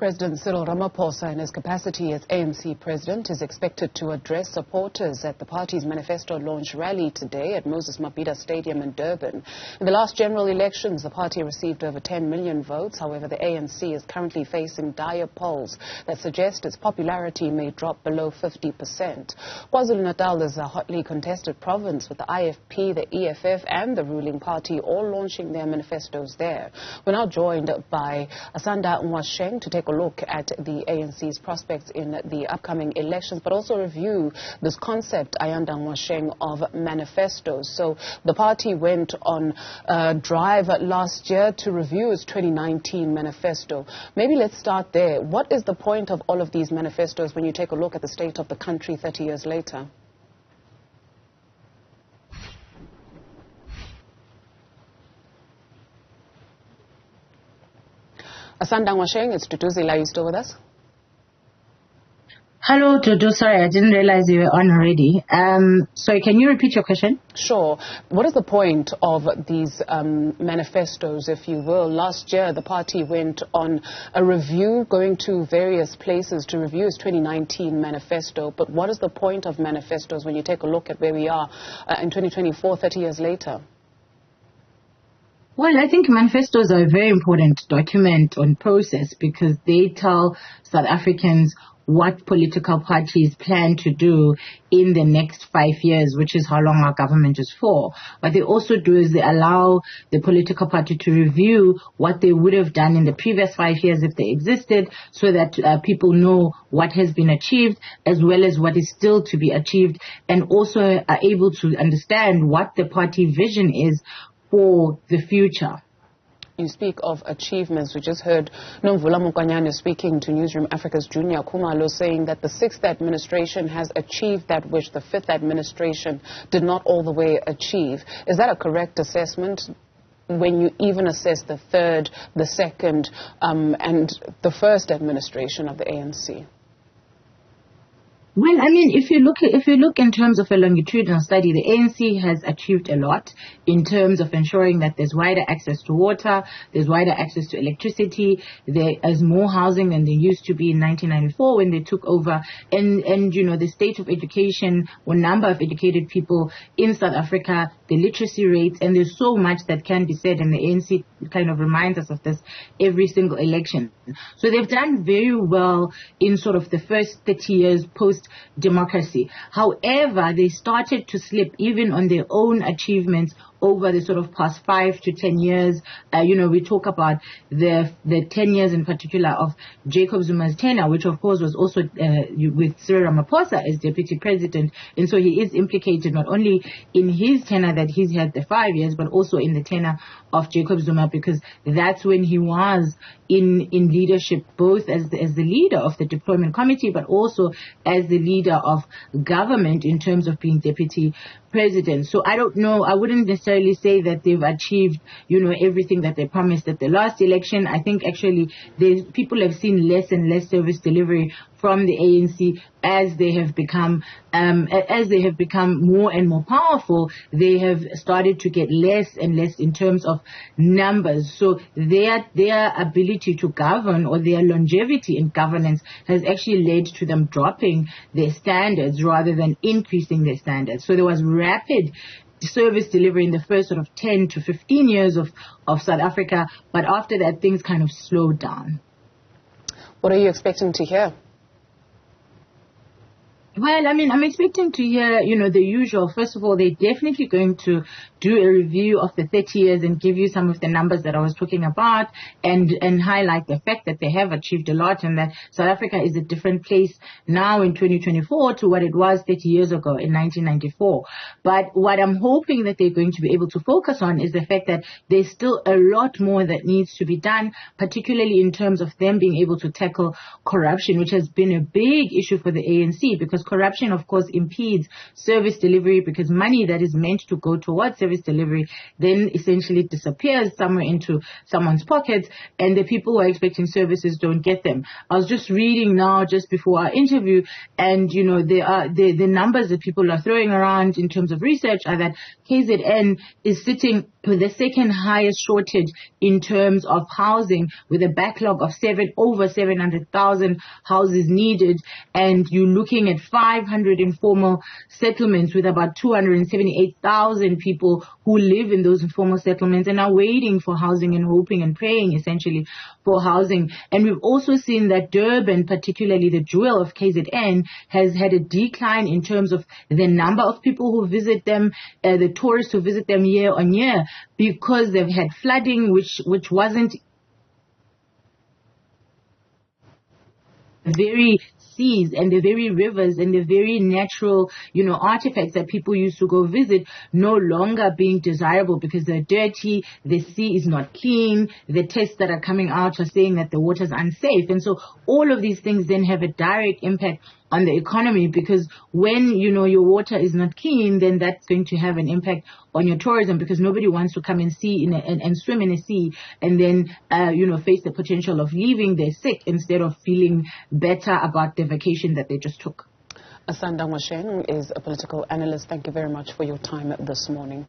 President Cyril Ramaphosa, in his capacity as ANC President, is expected to address supporters at the party's Manifesto launch rally today at Moses Mabhida Stadium in Durban. In the last general elections, the party received over 10 million votes. However, the ANC is currently facing dire polls that suggest its popularity may drop below 50%. KwaZulu-Natal is a hotly contested province, with the IFP, the EFF and the ruling party all launching their manifestos there. We're now joined by Asanda Ngoasheng to take a look at the ANC's prospects in the upcoming elections, but also review this concept, Ayanda Ngoasheng, of manifestos. So the party went on a drive last year to review its 2019 manifesto. Maybe let's start there. What is the point of all of these manifestos when you take a look at the state of the country 30 years later? Asanda Ngoasheng, it's Duduzile. Are you still with us? Hello, Dudu. Sorry, I didn't realize you were on already. Sorry, can you repeat your question? Sure. What is the point of these manifestos, if you will? Last year, the party went on a review, going to various places to review its 2019 manifesto. But what is the point of manifestos when you take a look at where we are in 2024, 30 years later? Well, I think manifestos are a very important document on process because they tell South Africans what political parties plan to do in the next 5 years, which is how long our government is for. What they also do is they allow the political party to review what they would have done in the previous 5 years if they existed, so that people know what has been achieved as well as what is still to be achieved, and also are able to understand what the party vision is for the future. You speak of achievements. We just heard Nomvula speaking to Newzroom Africa's Junior Kumalo, saying that the 6th administration has achieved that which the 5th administration did not all the way achieve. Is that a correct assessment when you even assess the 3rd, the 2nd, and the 1st administration of the ANC? Well, I mean, if you look in terms of a longitudinal study, the ANC has achieved a lot in terms of ensuring that there's wider access to water, there's wider access to electricity, there is more housing than there used to be in 1994 when they took over, and you know, the state of education or number of educated people in South Africa, the literacy rates, and there's so much that can be said, and the ANC kind of reminds us of this every single election. So they've done very well in sort of the first 30 years post-democracy. However, they started to slip even on their own achievements over the sort of past 5 to 10 years. You know, we talk about the 10 years in particular of Jacob Zuma's tenure, which of course was also with Cyril Ramaphosa as deputy president. And so he is implicated not only in his tenure that he's had the 5 years, but also in the tenure of Jacob Zuma, because that's when he was in leadership, both as the leader of the deployment committee, but also as the leader of government in terms of being deputy president. So I don't know, I wouldn't necessarily say that they've achieved, you know, everything that they promised at the last election. I think actually people have seen less and less service delivery from the ANC as they have become more and more powerful. They have started to get less and less in terms of numbers. So their ability to govern, or their longevity in governance, has actually led to them dropping their standards rather than increasing their standards. So there was rapid service delivery in the first sort of 10 to 15 years of South Africa, but after that things kind of slowed down. What are you expecting to hear? Well, I mean, I'm expecting to hear, you know, the usual. First of all, they're definitely going to do a review of the 30 years and give you some of the numbers that I was talking about, and highlight the fact that they have achieved a lot and that South Africa is a different place now in 2024 to what it was 30 years ago in 1994. But what I'm hoping that they're going to be able to focus on is the fact that there's still a lot more that needs to be done, particularly in terms of them being able to tackle corruption, which has been a big issue for the ANC, because corruption, of course, impedes service delivery, because money that is meant to go towards service delivery then essentially disappears somewhere into someone's pockets, and the people who are expecting services don't get them. I was just reading now just before our interview, and the numbers that people are throwing around in terms of research are that KZN is sitting with the second highest shortage in terms of housing, with a backlog of over 700,000 houses needed, and you're looking at 500 informal settlements with about 278,000 people who live in those informal settlements and are waiting for housing and hoping and praying essentially for housing. And we've also seen that Durban, particularly the jewel of KZN, has had a decline in terms of the number of people who visit them, the tourists who visit them year on year, because they've had flooding which wasn't very seas and the very rivers and the very natural, artifacts that people used to go visit no longer being desirable because they're dirty, the sea is not clean, the tests that are coming out are saying that the water is unsafe. And so all of these things then have a direct impact on the economy, because when, your water is not clean, then that's going to have an impact on your tourism, because nobody wants to come and and swim in a sea and then, face the potential of leaving there sick instead of feeling better about the vacation that they just took. Asanda Ngoasheng is a political analyst. Thank you very much for your time this morning.